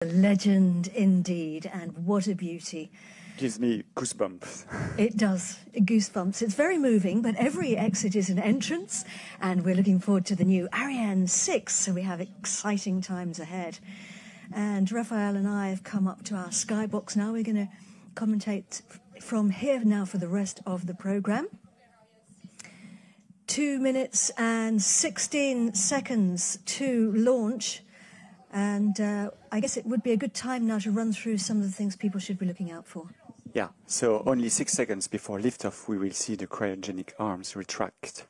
A legend indeed, and what a beauty. Gives me goosebumps. It does, goosebumps. It's very moving, but every exit is an entrance, and we're looking forward to the new Ariane 6, so we have exciting times ahead. And Raphael and I have come up to our skybox now. We're going to commentate from here now for the rest of the programme. 2 minutes and 16 seconds to launch. And I guess it would be a good time now to run through some of the things people should be looking out for. Yeah, so only 6 seconds before liftoff, we will see the cryogenic arms retract.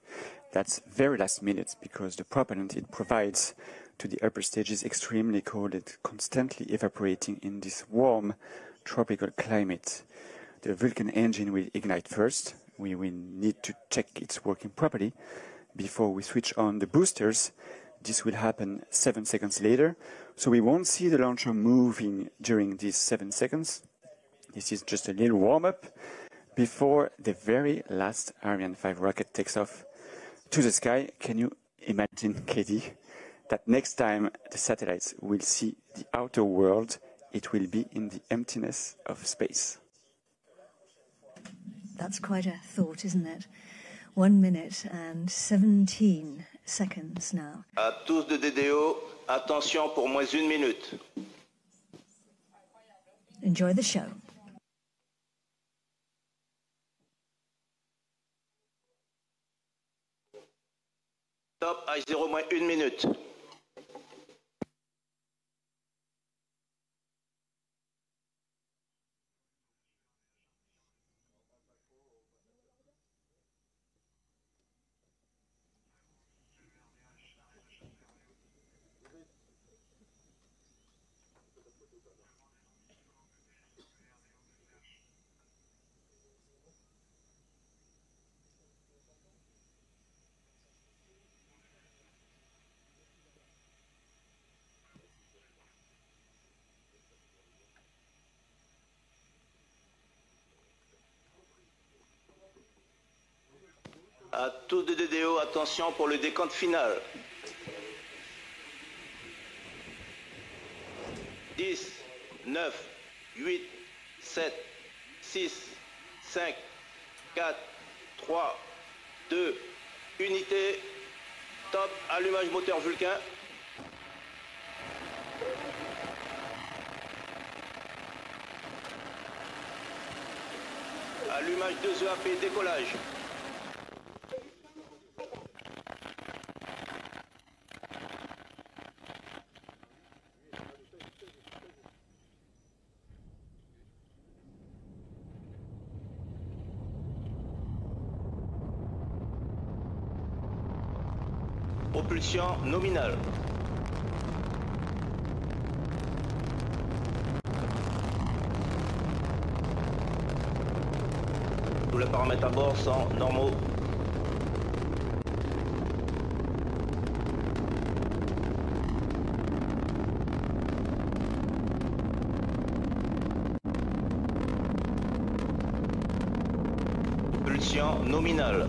That's very last minute because the propellant it provides to the upper stage is extremely cold and constantly evaporating in this warm tropical climate. The Vulcan engine will ignite first. We will need to check it's working properly before we switch on the boosters. This will happen 7 seconds later, so we won't see the launcher moving during these 7 seconds. This is just a little warm-up before the very last Ariane 5 rocket takes off to the sky. Can you imagine, Katie, that next time the satellites will see the outer world, it will be in the emptiness of space? That's quite a thought, isn't it? 1 minute and 17 seconds now. À tous de DDO, attention pour moins 1 minute. Enjoy the show. Top H0 moins 1 minute. À tous de DDO, attention pour le décompte final. 10, 9, 8, 7, 6, 5, 4, 3, 2, unité. Top, allumage moteur Vulcain. Allumage 2 EAP, décollage. Propulsion nominale. Tous les paramètres à bord sont normaux. Propulsion nominale.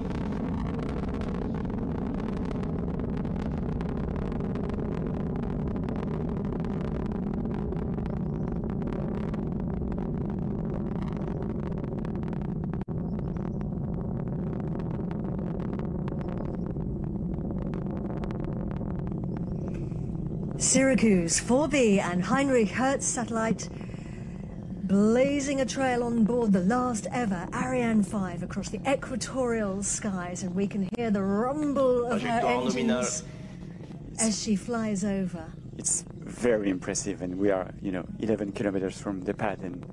Syracuse 4B and Heinrich-Hertz-Satellite blazing a trail on board the last ever Ariane 5 across the equatorial skies, and we can hear the rumble of her engines as she flies over. It's very impressive, and we are, 11 kilometers from the pad, and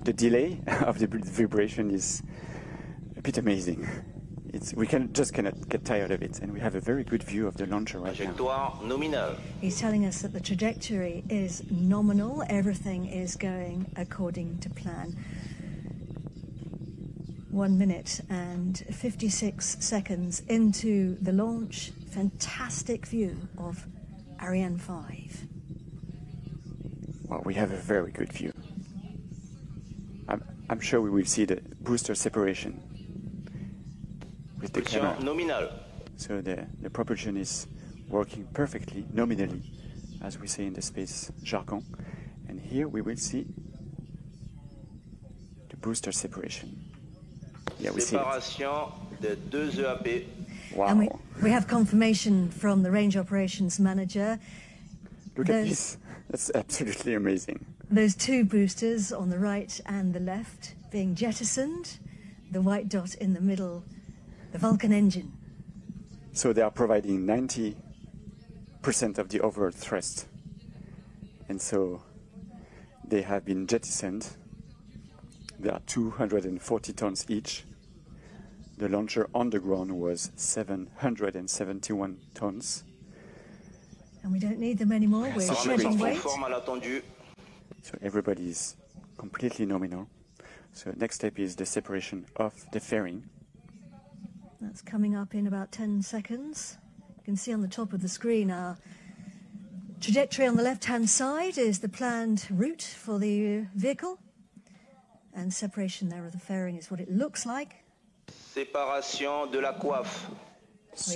the delay of the vibration is a bit amazing. We cannot get tired of it, and we have a very good view of the launcher right now. Nominal. He's telling us that the trajectory is nominal, everything is going according to plan. 1 minute and 56 seconds into the launch. Fantastic view of Ariane 5. Well, we have a very good view. I'm sure we will see the booster separation with the camera. Nominal. So the propulsion is working perfectly, nominally, as we say in the space jargon. And here we will see the booster separation. Yeah, we see it. Séparation de deux EAP. Wow. And we have confirmation from the range operations manager. Look at this. That's absolutely amazing. Those two boosters on the right and the left being jettisoned, the white dot in the middle, the Vulcan engine. So they are providing 90% of the overall thrust. And so they have been jettisoned. They are 240 tons each. The launcher on the ground was 771 tons. And we don't need them anymore. We're shedding weight. So everybody is completely nominal. So next step is the separation of the fairing. That's coming up in about 10 seconds. You can see on the top of the screen our trajectory on the left-hand side is the planned route for the vehicle. And separation there of the fairing is what it looks like. Séparation de la coiffe.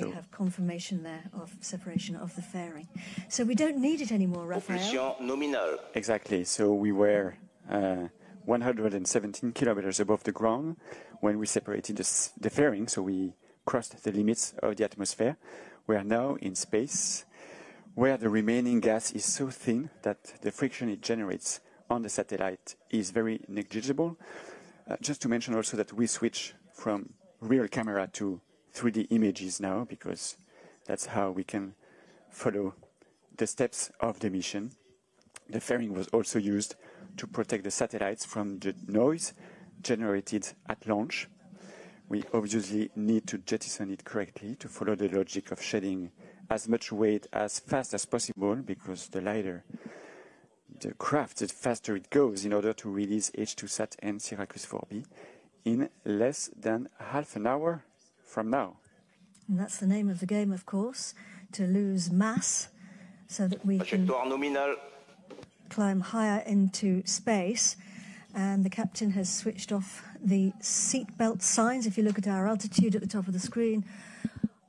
We have confirmation there of separation of the fairing. So we don't need it anymore, Raphael. Propulsion nominale. Exactly. So we were 117 kilometers above the ground when we separated the fairing. So we crossed the limits of the atmosphere. We are now in space, where the remaining gas is so thin that the friction it generates on the satellite is very negligible. Just to mention also that we switch from rear camera to 3D images now, because that's how we can follow the steps of the mission. The fairing was also used to protect the satellites from the noise generated at launch. We obviously need to jettison it correctly to follow the logic of shedding as much weight as fast as possible, because the lighter the craft, the faster it goes, in order to release H2Sat and Syracuse 4B in less than half an hour from now. And that's the name of the game, of course, to lose mass so that we can climb higher into space. And the captain has switched off the seatbelt signs. If you look at our altitude at the top of the screen,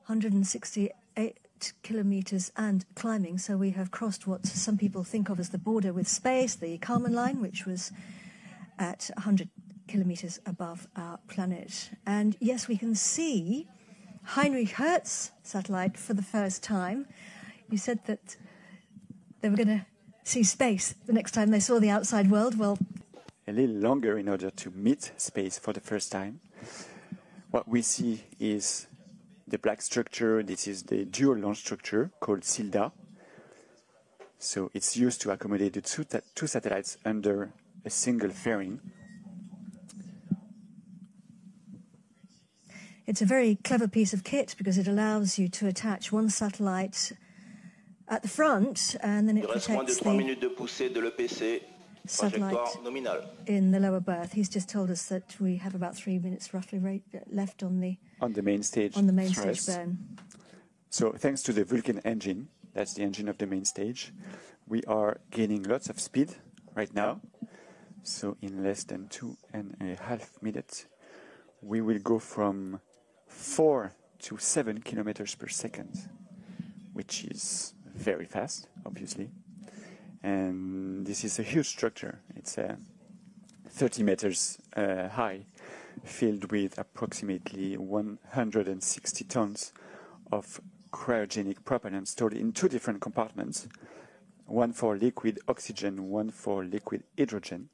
168 kilometers and climbing. So we have crossed what some people think of as the border with space, the Kármán line, which was at 100 kilometers above our planet. And yes, we can see Heinrich-Hertz satellite for the first time. You said that they were going to see space the next time they saw the outside world. Well, a little longer in order to meet space for the first time. What we see is the black structure. This is the dual launch structure called SILDA. So it's used to accommodate the two satellites under a single fairing. It's a very clever piece of kit because it allows you to attach one satellite at the front, and then it protects the satellite in the lower berth. He's just told us that we have about 3 minutes roughly left on the main stage burn. So thanks to the Vulcan engine, that's the engine of the main stage, we are gaining lots of speed right now. So in less than 2.5 minutes, we will go from 4 to 7 kilometers per second, which is very fast, obviously. And this is a huge structure. It's 30 meters high, filled with approximately 160 tons of cryogenic propellant stored in 2 different compartments, one for liquid oxygen, one for liquid hydrogen.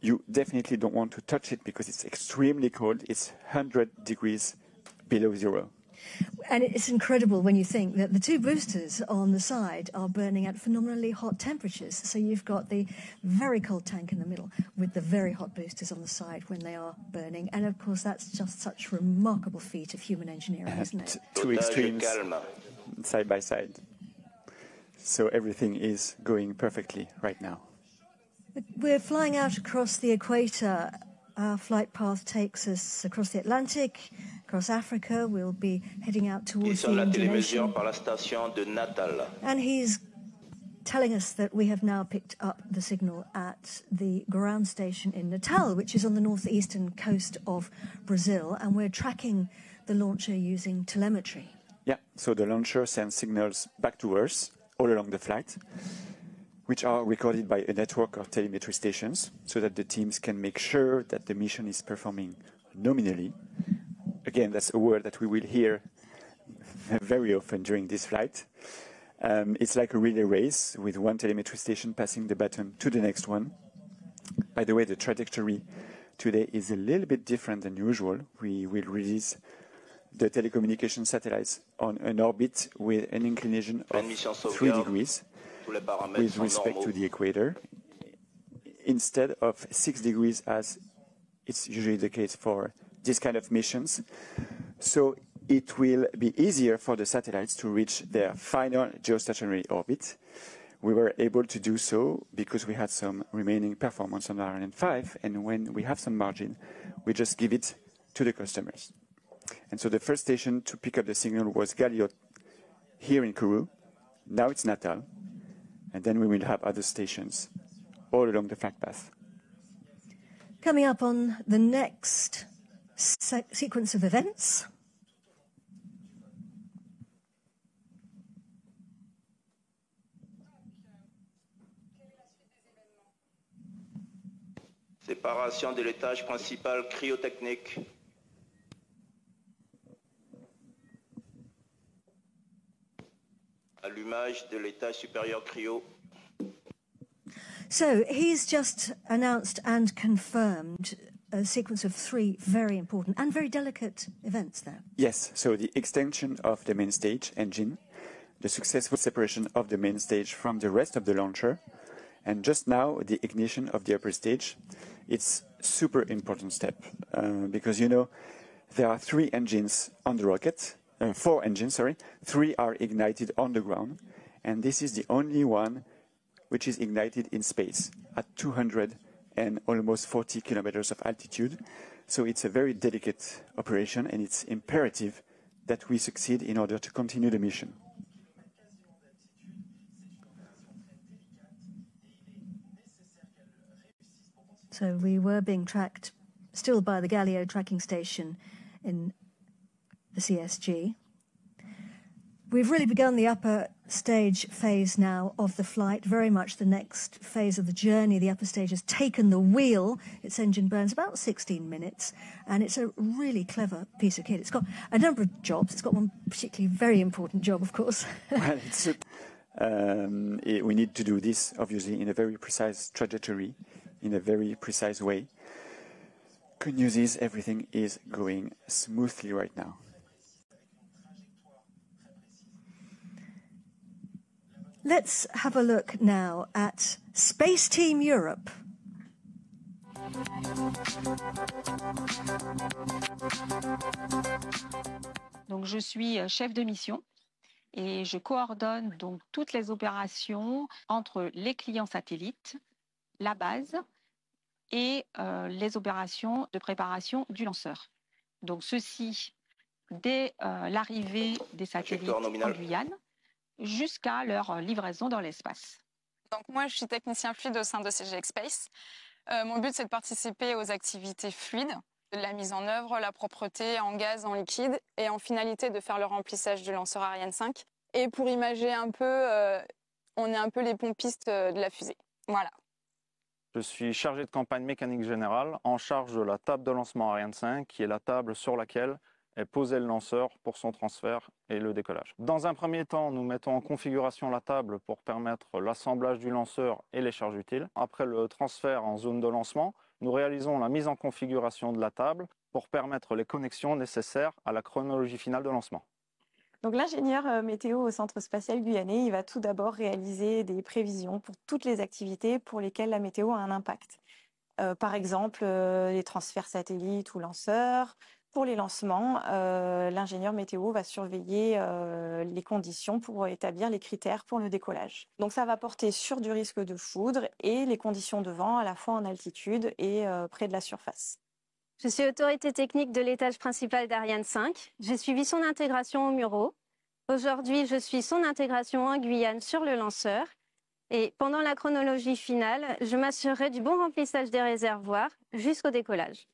You definitely don't want to touch it because it's extremely cold. It's 100 degrees below zero. And it's incredible when you think that the 2 boosters on the side are burning at phenomenally hot temperatures. So you've got the very cold tank in the middle with the very hot boosters on the side when they are burning. And of course, that's just such a remarkable feat of human engineering, isn't it? 2 extremes side by side. So everything is going perfectly right now. We're flying out across the equator. Our flight path takes us across the Atlantic, across Africa. We'll be heading out towards the Indian Ocean. And he's telling us that we have now picked up the signal at the ground station in Natal, which is on the northeastern coast of Brazil, and we're tracking the launcher using telemetry. Yeah, so the launcher sends signals back to Earth all along the flight. which are recorded by a network of telemetry stations so that the teams can make sure that the mission is performing nominally. Again, that's a word that we will hear very often during this flight. It's like a relay race with one telemetry station passing the baton to the next one. By the way, the trajectory today is a little bit different than usual. We will release the telecommunication satellites on an orbit with an inclination of 3 degrees with respect to the equator, instead of 6 degrees as it's usually the case for this kind of missions. So it will be easier for the satellites to reach their final geostationary orbit. We were able to do so because we had some remaining performance on Ariane 5, and when we have some margin, we just give it to the customers. And so the first station to pick up the signal was Galileo here in Kourou. Now it's Natal, and then we will have other stations all along the flight path. Coming up on the next sequence of events. Séparation de l'étage principal cryotechnique. Allumage de l'étage supérieur cryo. So he's just announced and confirmed a sequence of 3 very important and very delicate events there. Yes, so the extension of the main stage engine, the successful separation of the main stage from the rest of the launcher, and just now the ignition of the upper stage. It's a super important step because, you know, there are 3 engines on the rocket, 4 engines, sorry, 3 are ignited on the ground, and this is the only one which is ignited in space at 200 and almost 40 kilometers of altitude. So it's a very delicate operation, and it's imperative that we succeed in order to continue the mission. So we were being tracked still by the Galileo tracking station in the CSG. We've really begun the upper stage phase now of the flight, very much the next phase of the journey. The upper stage has taken the wheel. Its engine burns about 16 minutes, and it's a really clever piece of kit. It's got a number of jobs. It's got one particularly very important job, of course. Well, we need to do this, obviously, in a very precise trajectory, in a very precise way. Good news is everything is going smoothly right now. Let's have a look now at Space Team Europe. Donc, je suis chef de mission et je coordonne donc toutes les opérations entre les clients satellites, la base et les opérations de préparation du lanceur. Donc, ceci dès l'arrivée des satellites en Guyane jusqu'à leur livraison dans l'espace. Donc moi, je suis technicien fluide au sein de Space. Mon but, c'est de participer aux activités fluides, de la mise en œuvre, la propreté en gaz, en liquide, et en finalité de faire le remplissage du lanceur Ariane 5. Et pour imager un peu, on est un peu les pompistes de la fusée. Voilà. Je suis chargé de campagne mécanique générale en charge de la table de lancement Ariane 5, qui est la table sur laquelle est posé le lanceur pour son transfert et le décollage. Dans un premier temps, nous mettons en configuration la table pour permettre l'assemblage du lanceur et les charges utiles. Après le transfert en zone de lancement, nous réalisons la mise en configuration de la table pour permettre les connexions nécessaires à la chronologie finale de lancement. Donc l'ingénieur météo au Centre spatial guyanais, il va tout d'abord réaliser des prévisions pour toutes les activités pour lesquelles la météo a un impact. Par exemple, les transferts satellites ou lanceurs. Pour les lancements, l'ingénieur météo va surveiller les conditions pour établir les critères pour le décollage. Donc ça va porter sur du risque de foudre et les conditions de vent à la fois en altitude et près de la surface. Je suis autorité technique de l'étage principal d'Ariane 5. J'ai suivi son intégration au Muro. Aujourd'hui, je suis son intégration en Guyane sur le lanceur. Et pendant la chronologie finale, je m'assurerai du bon remplissage des réservoirs jusqu'au décollage.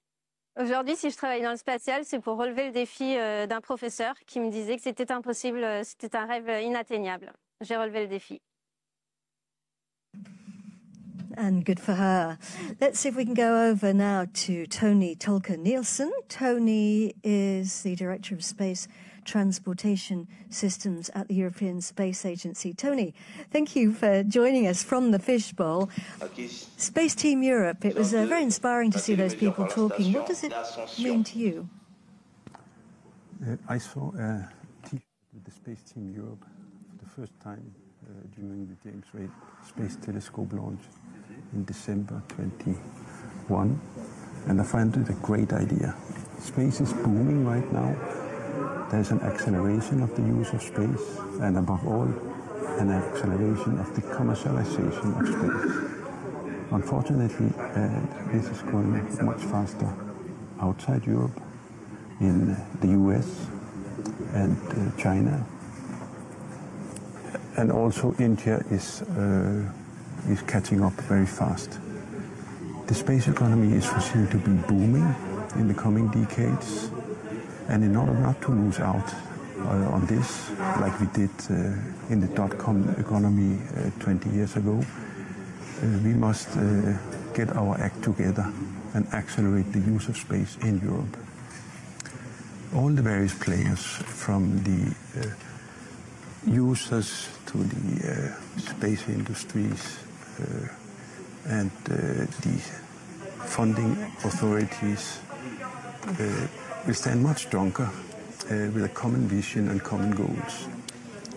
Aujourd'hui, si je travaille dans le spatial, c'est pour relever le défi d'un professeur qui me disait que c'était impossible, c'était un rêve inatteignable. J'ai relevé le défi. And good for her. Let's see if we can go over now to Tony Tolker-Nielsen. Tony is the Director of Space Transportation Systems at the European Space Agency. Tony, thank you for joining us from the fishbowl. Space Team Europe, it was very inspiring to see those people talking. What does it mean to you? I saw a T-shirt with the Space Team Europe for the first time during the James Webb Space Telescope launch in December 21, and I find it a great idea. Space is booming right now. There's an acceleration of the use of space, and above all, an acceleration of the commercialization of space. Unfortunately, this is going much faster outside Europe, in the US and China, and also India is catching up very fast. The space economy is foreseen to be booming in the coming decades, and in order not to lose out on this, like we did in the dot-com economy 20 years ago, we must get our act together and accelerate the use of space in Europe. All the various players, from the users to the space industries and the funding authorities, will stand much stronger with a common vision and common goals.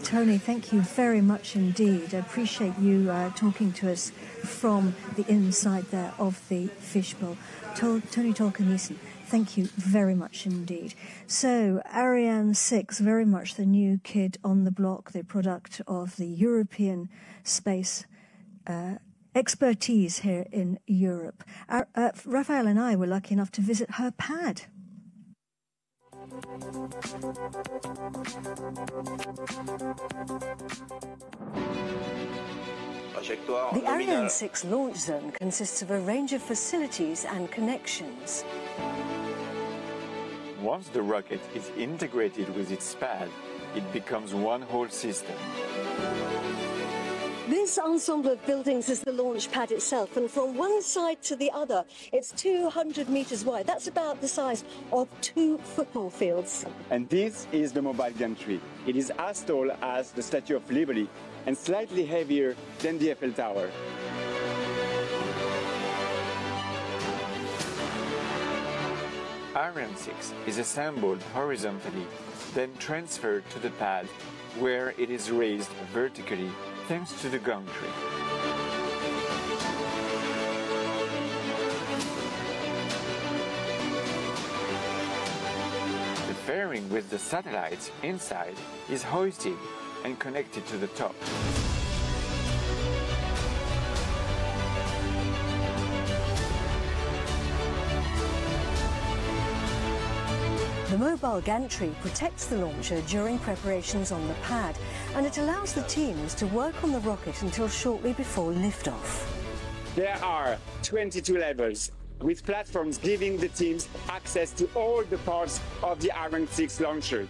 Tony, thank you very much indeed. I appreciate you talking to us from the inside there of the fishbowl. Tony Tolker-Nielsen, thank you very much indeed. So, Ariane 6, very much the new kid on the block, the product of the European space expertise here in Europe. Raphael and I were lucky enough to visit her pad. The Ariane 6 launch zone consists of a range of facilities and connections. Once the rocket is integrated with its pad, it becomes one whole system. This ensemble of buildings is the launch pad itself, and from one side to the other, it's 200 meters wide. That's about the size of 2 football fields. And this is the mobile gantry. It is as tall as the Statue of Liberty and slightly heavier than the Eiffel Tower. Ariane 6 is assembled horizontally, then transferred to the pad, where it is raised vertically thanks to the gantry. The fairing with the satellites inside is hoisted and connected to the top. The mobile gantry protects the launcher during preparations on the pad, and it allows the teams to work on the rocket until shortly before liftoff. There are 22 levels, with platforms giving the teams access to all the parts of the Ariane 6 launcher.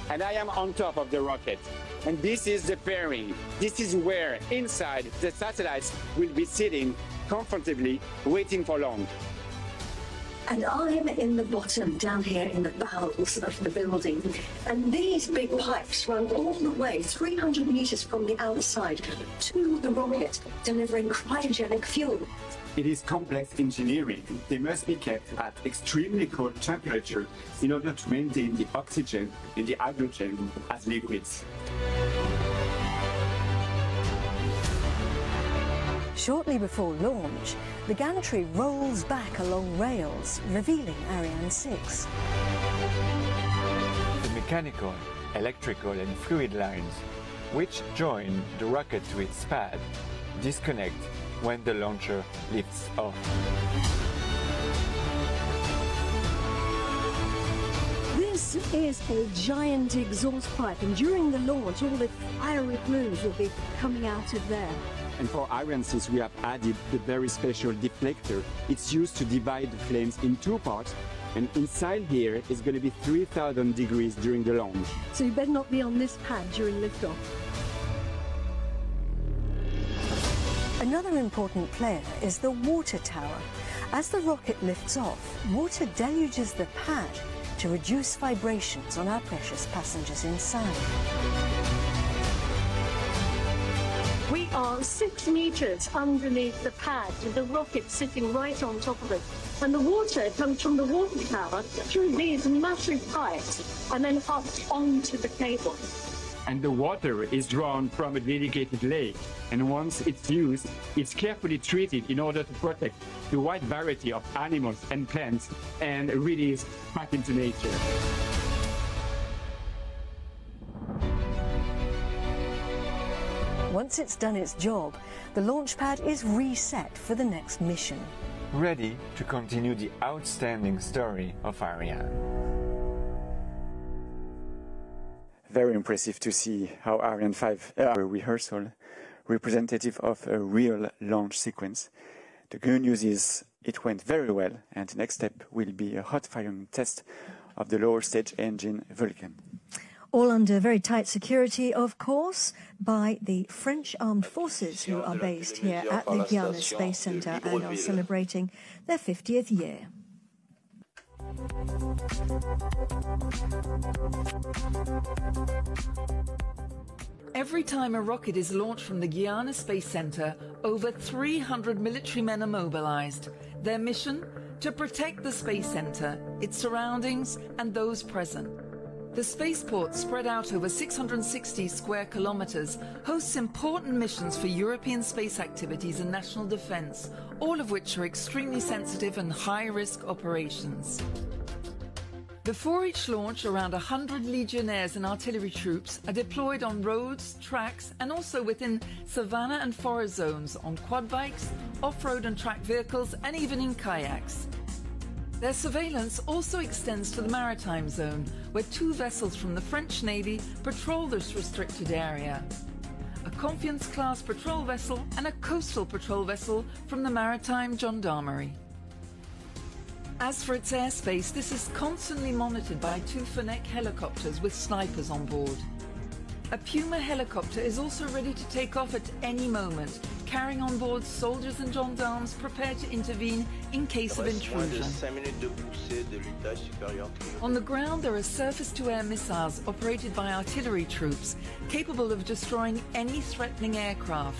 And I am on top of the rocket. And this is the fairing. This is where, inside, the satellites will be sitting comfortably, waiting for launch. And I'm in the bottom, down here in the bowels of the building. And these big pipes run all the way 300 meters from the outside to the rocket, delivering cryogenic fuel. It is complex engineering. They must be kept at extremely cold temperature in order to maintain the oxygen and the hydrogen as liquids. Shortly before launch, the gantry rolls back along rails, revealing Ariane 6. The mechanical, electrical and fluid lines, which join the rocket to its pad, disconnect when the launcher lifts off. This is a giant exhaust pipe, and during the launch, all the fiery plumes will be coming out of there. And for Ariane 6, we have added the very special deflector. It's used to divide the flames in 2 parts, and inside here is going to be 3,000 degrees during the launch. So you better not be on this pad during liftoff. Another important player is the water tower. As the rocket lifts off, water deluges the pad to reduce vibrations on our precious passengers inside. We are 6 meters underneath the pad with the rocket sitting right on top of it. And the water comes from the water tower through these massive pipes and then up onto the cable. And the water is drawn from a dedicated lake. And once it's used, it's carefully treated in order to protect the wide variety of animals and plants and released back into nature. Once it's done its job, the launch pad is reset for the next mission. Ready to continue the outstanding story of Ariane. Very impressive to see how Ariane 5 rehearsal representative of a real launch sequence. The good news is it went very well, and the next step will be a hot firing test of the lower stage engine Vulcan. All under very tight security, of course, by the French Armed Forces, who are based here at the Guiana Space Centre and are celebrating their 50th year. Every time a rocket is launched from the Guiana Space Centre, over 300 military men are mobilised. Their mission? To protect the Space Centre, its surroundings and those present. The spaceport, spread out over 660 square kilometres, hosts important missions for European space activities and national defence, all of which are extremely sensitive and high-risk operations. Before each launch, around 100 legionnaires and artillery troops are deployed on roads, tracks, and also within savanna and forest zones on quad bikes, off-road and track vehicles, and even in kayaks. Their surveillance also extends to the maritime zone, where 2 vessels from the French Navy patrol this restricted area. A Confiance-class patrol vessel and a coastal patrol vessel from the Maritime Gendarmerie. As for its airspace, this is constantly monitored by 2 Fennec helicopters with snipers on board. A Puma helicopter is also ready to take off at any moment, carrying on board soldiers and gendarmes prepared to intervene in case of intrusion. On the ground, there are surface-to-air missiles operated by artillery troops, capable of destroying any threatening aircraft.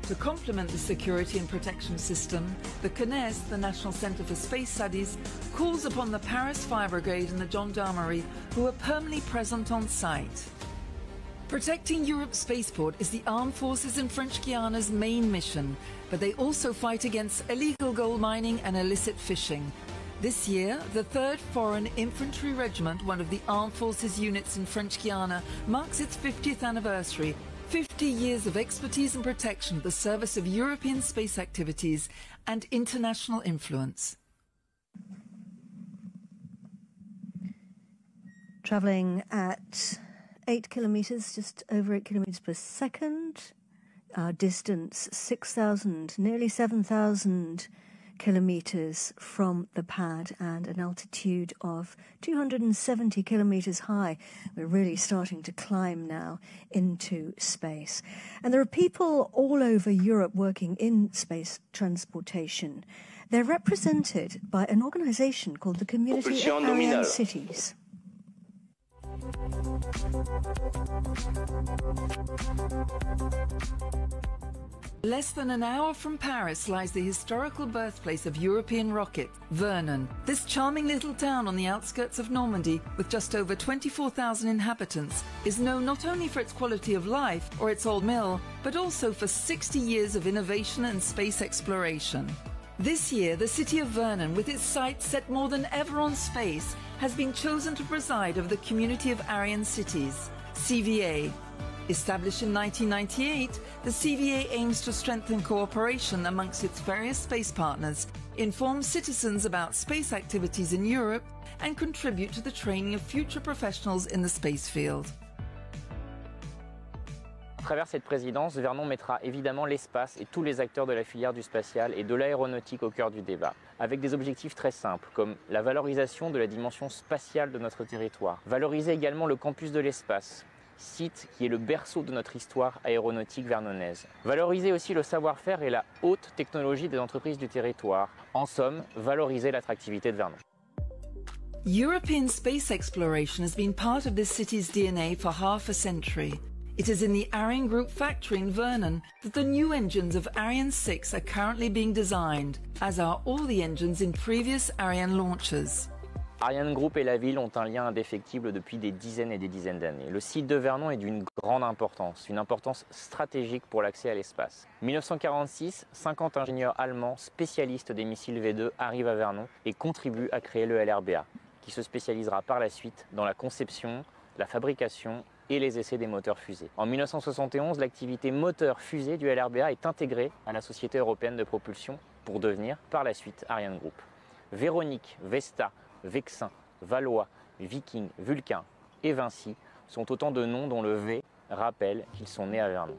To complement the security and protection system, the CNES, the National Centre for Space Studies, calls upon the Paris Fire Brigade and the Gendarmerie, who are permanently present on site. Protecting Europe's spaceport is the armed forces in French Guiana's main mission, but they also fight against illegal gold mining and illicit fishing. This year, the 3rd Foreign Infantry Regiment, one of the armed forces units in French Guiana, marks its 50th anniversary. 50 years of expertise and protection at the service of European space activities and international influence. Travelling at 8 kilometres, just over 8 kilometres per second. Our distance 6,000, nearly 7,000 kilometres from the pad, and an altitude of 270 kilometres high. We're really starting to climb now into space. And there are people all over Europe working in space transportation. They're represented by an organisation called the Community of Ariane Cities. Less than an hour from Paris lies the historical birthplace of European rocket, Vernon. This charming little town on the outskirts of Normandy, with just over 24,000 inhabitants, is known not only for its quality of life or its old mill, but also for 60 years of innovation and space exploration. This year, the city of Vernon, with its sights set more than ever on space, has been chosen to preside over the Community of Ariane Cities, CVA. Established in 1998, the CVA aims to strengthen cooperation amongst its various space partners, inform citizens about space activities in Europe, and contribute to the training of future professionals in the space field. À travers cette présidence, Vernon mettra évidemment l'espace et tous les acteurs de la filière du spatial et de l'aéronautique au cœur du débat, avec des objectifs très simples, comme la valorisation de la dimension spatiale de notre territoire, valoriser également le campus de l'espace, site qui est le berceau de notre histoire aéronautique vernonaise. Valoriser aussi le savoir-faire et la haute technologie des entreprises du territoire. En somme, valoriser l'attractivité de Vernon. European space exploration has been part of this city's DNA for half a century. It is in the Ariane Group factory in Vernon that the new engines of Ariane 6 are currently being designed, as are all the engines in previous Ariane launches. Ariane Group et la ville ont un lien indéfectible depuis des dizaines et des dizaines d'années. Le site de Vernon est d'une grande importance, une importance stratégique pour l'accès à l'espace. 1946, 50 ingénieurs allemands spécialistes des missiles V2 arrivent à Vernon et contribuent à créer le LRBA, qui se spécialisera par la suite dans la conception, la fabrication et les essais des moteurs fusées. En 1971, l'activité moteur fusée du LRBA est intégrée à la Société européenne de propulsion pour devenir par la suite Ariane Group. Véronique, Vesta, Vexin, Valois, Viking, Vulcain et Vinci sont autant de noms dont le V rappelle qu'ils sont nés à Vernon.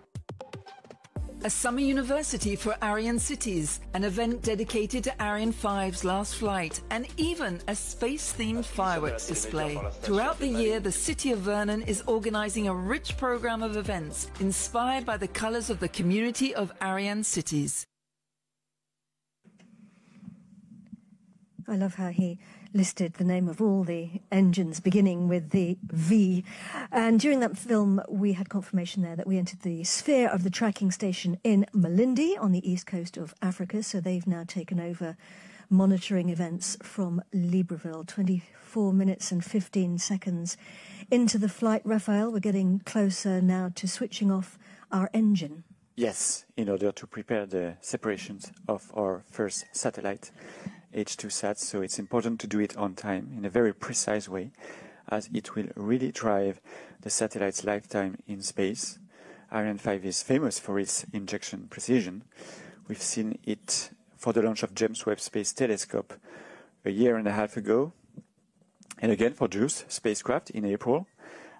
A summer university for Ariane cities, an event dedicated to Ariane 5's last flight, and even a space-themed fireworks display. Throughout the year, the city of Vernon is organising a rich programme of events inspired by the colours of the community of Ariane cities. I love how he listed the name of all the engines beginning with the V. And during that film, we had confirmation there that we entered the sphere of the tracking station in Malindi on the east coast of Africa. So they've now taken over monitoring events from Libreville. 24 minutes and 15 seconds into the flight. Raphael, we're getting closer now to switching off our engine. Yes, in order to prepare the separations of our first satellite, H2Sat, so it's important to do it on time in a very precise way, as it will really drive the satellite's lifetime in space. Ariane 5 is famous for its injection precision. We've seen it for the launch of James Webb Space Telescope a year and a half ago, and again for JUICE spacecraft in April.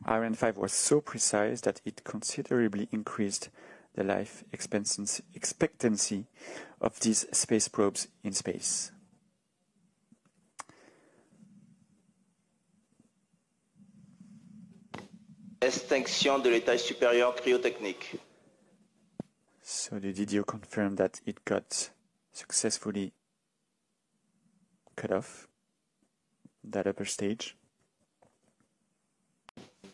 Ariane 5 was so precise that it considerably increased the life expectancy of these space probes in space. Extinction de l'étage supérieur cryotechnique. So the DDO confirmed that it got successfully cut off that upper stage.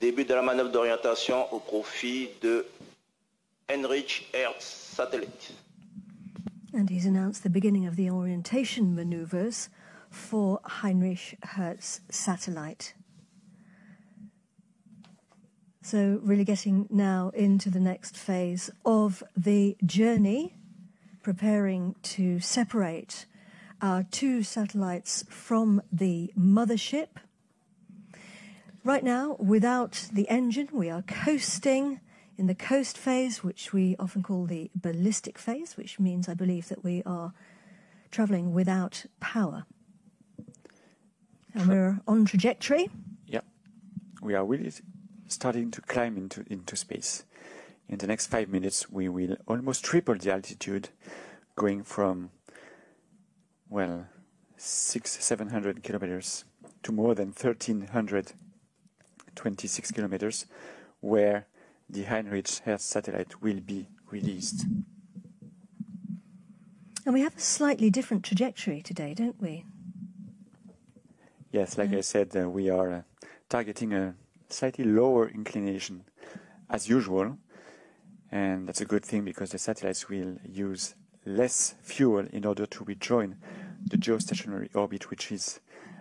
Début de la manœuvre d'orientation au profit de Heinrich-Hertz-Satellit. And he's announced the beginning of the orientation manoeuvres for Heinrich-Hertz-Satellite. So really getting now into the next phase of the journey, preparing to separate our two satellites from the mothership. Right now, without the engine, we are coasting in the coast phase, which we often call the ballistic phase, which means, I believe, that we are traveling without power. And we're on trajectory. Yeah, we are really starting to climb into space. In the next 5 minutes, we will almost triple the altitude, going from, well, 600-700 kilometers to more than 1,326 kilometers, where the Heinrich-Hertz satellite will be released. And we have a slightly different trajectory today, don't we? Yes, like I said, we are targeting a slightly lower inclination as usual, and that's a good thing because the satellites will use less fuel in order to rejoin the geostationary orbit, which is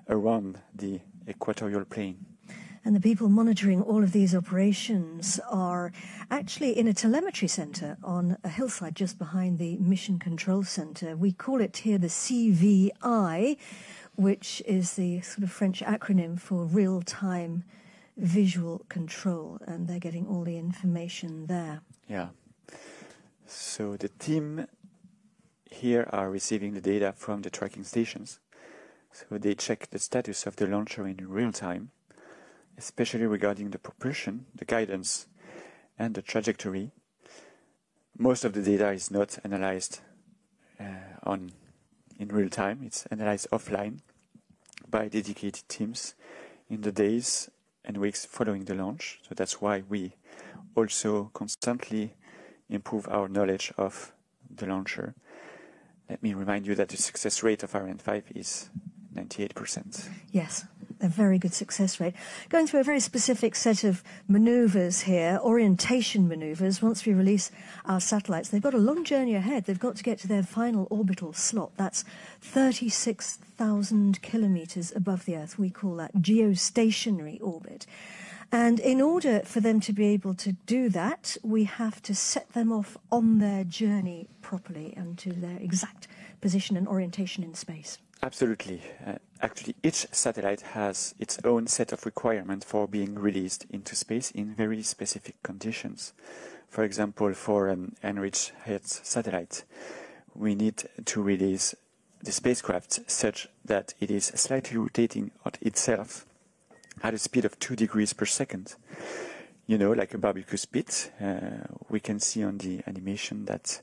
around the equatorial plane. And the people monitoring all of these operations are actually in a telemetry center on a hillside just behind the Mission Control Center. We call it here the CVI, which is the sort of French acronym for real-time visual control, and they're getting all the information there. Yeah. So the team here are receiving the data from the tracking stations. So they check the status of the launcher in real time, especially regarding the propulsion, the guidance, and the trajectory. Most of the data is not analyzed in real time. It's analyzed offline by dedicated teams in the days and weeks following the launch. So that's why we also constantly improve our knowledge of the launcher. Let me remind you that the success rate of Ariane 5 is 98%. Yes, a very good success rate. Going through a very specific set of maneuvers here, orientation maneuvers. Once we release our satellites, they've got a long journey ahead. They've got to get to their final orbital slot. That's 36,000 kilometers above the Earth. We call that geostationary orbit. And in order for them to be able to do that, we have to set them off on their journey properly and to their exact position and orientation in space. Absolutely. Actually, each satellite has its own set of requirements for being released into space in very specific conditions. For example, for an Heinrich-Hertz-Satellite, we need to release the spacecraft such that it is slightly rotating on itself at a speed of 2 degrees per second. You know, like a barbecue spit. We can see on the animation that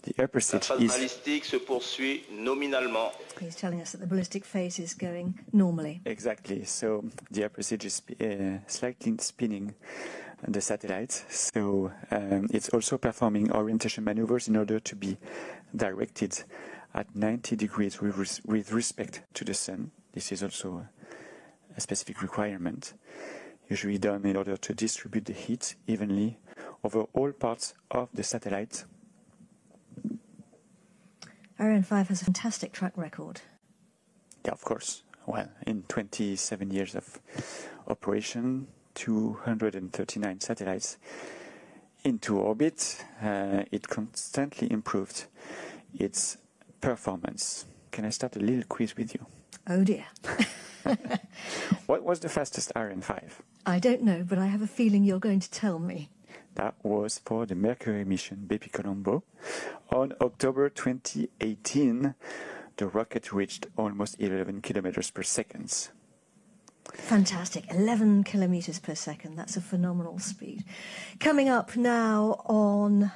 the upper stage is... balistique se poursuit nominalement. He's telling us that the ballistic phase is going normally. Exactly. So the upper stage is slightly spinning the satellite. So it's also performing orientation maneuvers in order to be directed at 90 degrees with respect to the Sun. This is also a specific requirement, usually done in order to distribute the heat evenly over all parts of the satellite. Ariane 5 has a fantastic track record. Yeah, of course. Well, in 27 years of operation, 239 satellites into orbit, it constantly improved its performance. Can I start a little quiz with you? Oh dear. What was the fastest Ariane 5? I don't know, but I have a feeling you're going to tell me. That was for the Mercury mission Bepi-Colombo. On October 2018, the rocket reached almost 11 kilometers per second. Fantastic. 11 kilometers per second. That's a phenomenal speed. Coming up now on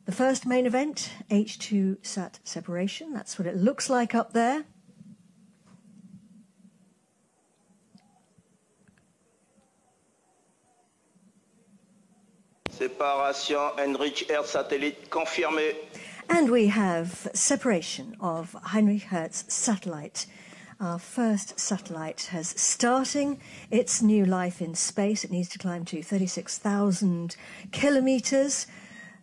the first main event, H2 sat separation. That's what it looks like up there. Séparation Heinrich-Hertz-Satellit confirmée. And we have separation of Heinrich-Hertz-Satellite. Our first satellite has starting its new life in space. It needs to climb to 36,000 kilometers.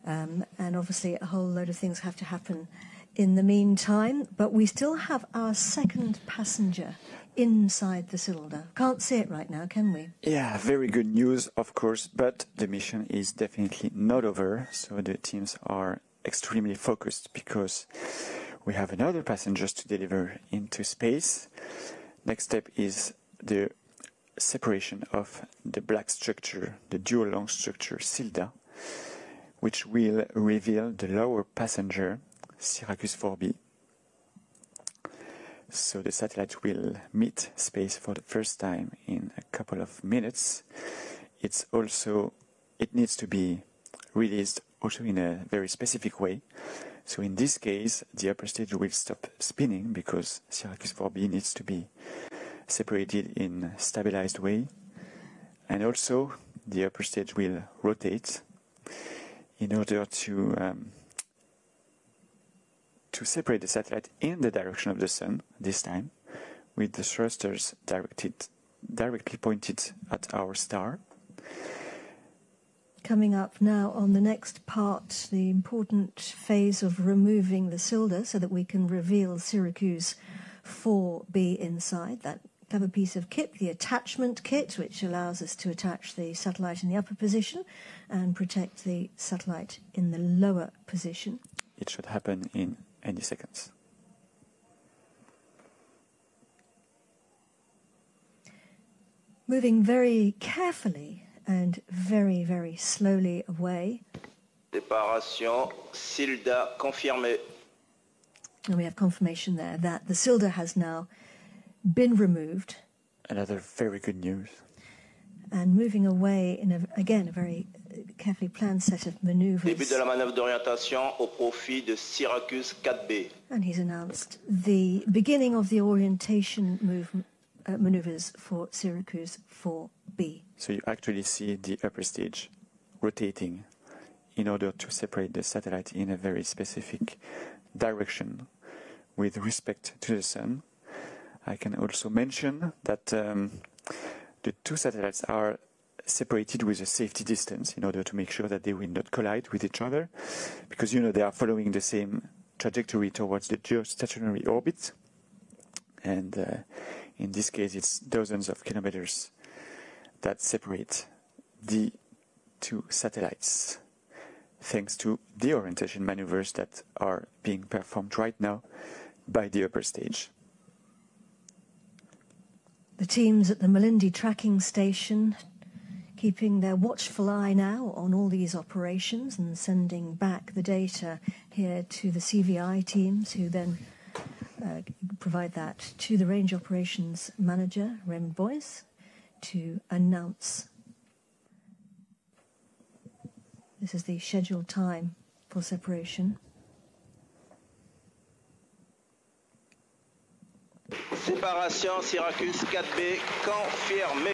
And obviously a whole load of things have to happen in the meantime. But we still have our second passenger inside the cylinder. Can't see it right now, can we? Yeah, very good news, of course, but the mission is definitely not over. So the teams are extremely focused because we have another passenger to deliver into space. Next step is the separation of the black structure, the dual launch structure SILDA, which will reveal the lower passenger, Syracuse 4B. So the satellite will meet space for the first time in a couple of minutes. It needs to be released also in a very specific way. So in this case, the upper stage will stop spinning because Syracuse 4B needs to be separated in a stabilized way. And also the upper stage will rotate in order to separate the satellite in the direction of the Sun, this time, with the thrusters directly pointed at our star. Coming up now on the next part, the important phase of removing the cylinder so that we can reveal Syracuse 4B inside. That clever piece of kit, the attachment kit, which allows us to attach the satellite in the upper position and protect the satellite in the lower position. It should happen in any seconds. Moving very carefully and very, very slowly away. Séparation SILDA confirmée. And we have confirmation there that the cylinder has now been removed. Another very good news. And moving away in a very carefully planned set of maneuvers. Début de la manœuvre d'orientation au profit de Syracuse 4B. And he's announced the beginning of the orientation maneuvers for Syracuse 4B. B. So you actually see the upper stage rotating in order to separate the satellite in a very specific direction with respect to the Sun. I can also mention that the two satellites are separated with a safety distance in order to make sure that they will not collide with each other, because you know they are following the same trajectory towards the geostationary orbit, and in this case it's dozens of kilometers that separate the two satellites, thanks to the orientation maneuvers that are being performed right now by the upper stage. The teams at the Malindi tracking station keeping their watchful eye now on all these operations and sending back the data here to the CVI teams, who then provide that to the Range Operations Manager, Raymond Boyce, to announce. This is the scheduled time for separation. Séparation Syracuse 4B confirmée.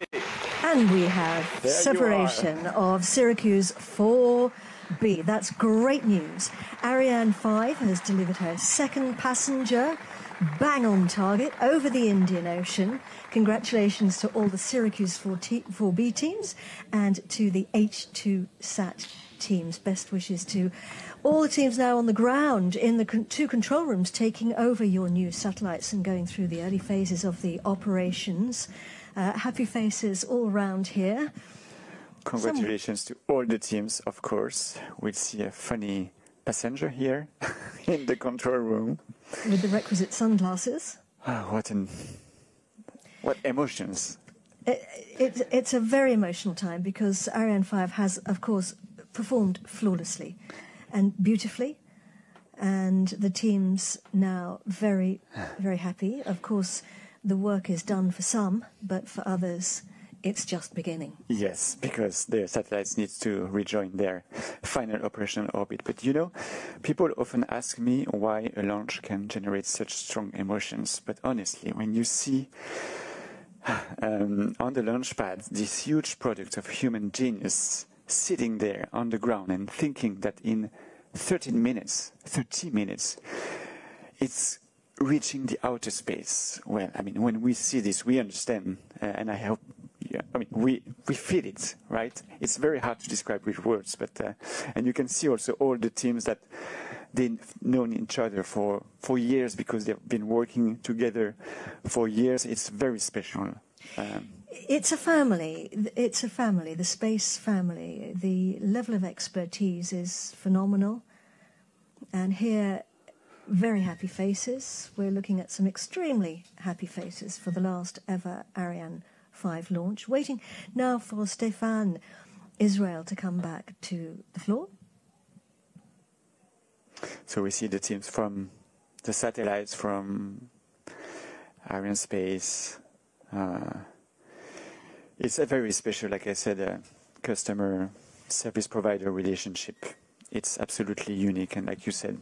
And we have separation of Syracuse 4B. That's great news. Ariane 5 has delivered her second passenger, bang on target, over the Indian Ocean. Congratulations to all the Syracuse 4B teams and to the H2SAT teams. Best wishes to all the teams now on the ground in the two control rooms, taking over your new satellites and going through the early phases of the operations. Happy faces all around here. Congratulations to all the teams, of course. We'll see a funny passenger here in the control room. With the requisite sunglasses. What emotions. It's a very emotional time because Ariane 5 has, of course, performed flawlessly and beautifully. And the team's now very, very happy. Of course, the work is done for some, but for others, it's just beginning. Yes, because the satellites need to rejoin their final operational orbit. But you know, people often ask me why a launch can generate such strong emotions. But honestly, when you see on the launch pad this huge product of human genius sitting there on the ground and thinking that in 30 minutes, it's reaching the outer space. Well, I mean, when we see this, we understand, and I hope, we feel it, right? It's very hard to describe with words, but and you can see also all the teams that they've known each other for years because they've been working together for years. It's very special. It's a family. It's a family, the space family. The level of expertise is phenomenal. And here, very happy faces. We're looking at some extremely happy faces for the last ever Ariane 5 launch. Waiting now for Stéphane Israel to come back to the floor. So we see the teams from the satellites, from Arianespace. It's a very special, like I said, customer service provider relationship. It's absolutely unique, and like you said,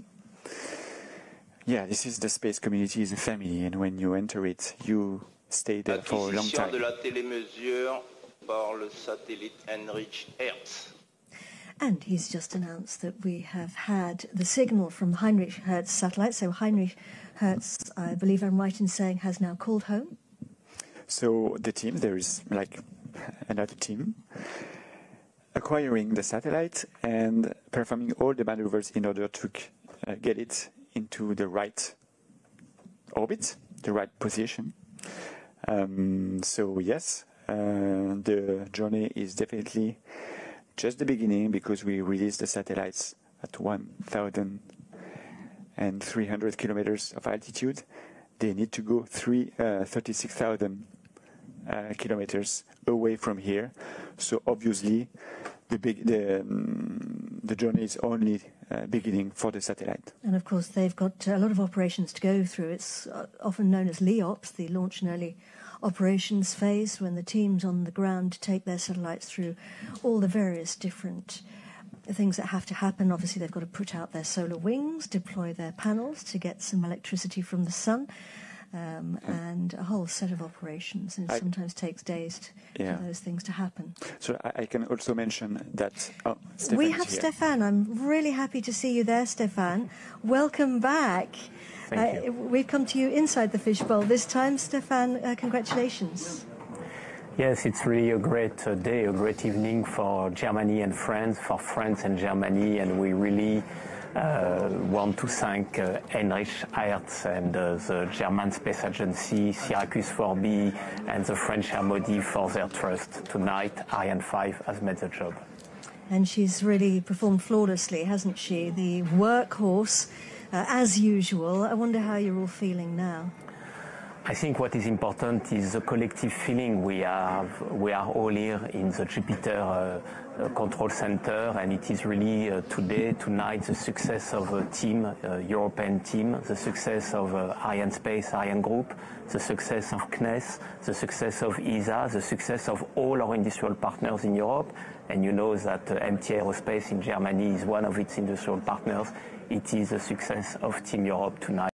yeah, this is the space community, is a family, and when you enter it, you stay there for a long time. De la télémesure par le satellite Heinrich-Hertz. And he's just announced that we have had the signal from Heinrich-Hertz satellite. So Heinrich-Hertz, I believe I'm right in saying, has now called home. So the team, there is like another team acquiring the satellite and performing all the maneuvers in order to get it into the right orbit, the right position. So yes, the journey is definitely just the beginning, because we released the satellites at 1,300 kilometers of altitude. They need to go 36,000 kilometers away from here. So obviously, the journey is only beginning for the satellite. And of course, they've got a lot of operations to go through. It's often known as LEOPS, the launch and early operations phase, when the teams on the ground take their satellites through all the various different things that have to happen. Obviously, they've got to put out their solar wings, deploy their panels to get some electricity from the sun, and a whole set of operations, and it sometimes takes days for those things to happen. So I can also mention that we have Stefan. I'm really happy to see you there, Stefan. Welcome back. Thank you. We've come to you inside the fishbowl this time. Stefan, congratulations. Yes, it's really a great day, a great evening for Germany and France, for France and Germany, and we really want to thank Heinrich-Hertz and the German Space Agency, Syracuse 4B, and the French MOD for their trust. Tonight, Ariane 5 has made the job. And she's really performed flawlessly, hasn't she? The workhorse, as usual. I wonder how you're all feeling now. I think what is important is the collective feeling we have. We are all here in the Jupiter Control Center, and it is really tonight, the success of a team, a European team, the success of Arianespace, Ariane Group, the success of CNES, the success of ESA, the success of all our industrial partners in Europe. And you know that MT Aerospace in Germany is one of its industrial partners. It is the success of Team Europe tonight.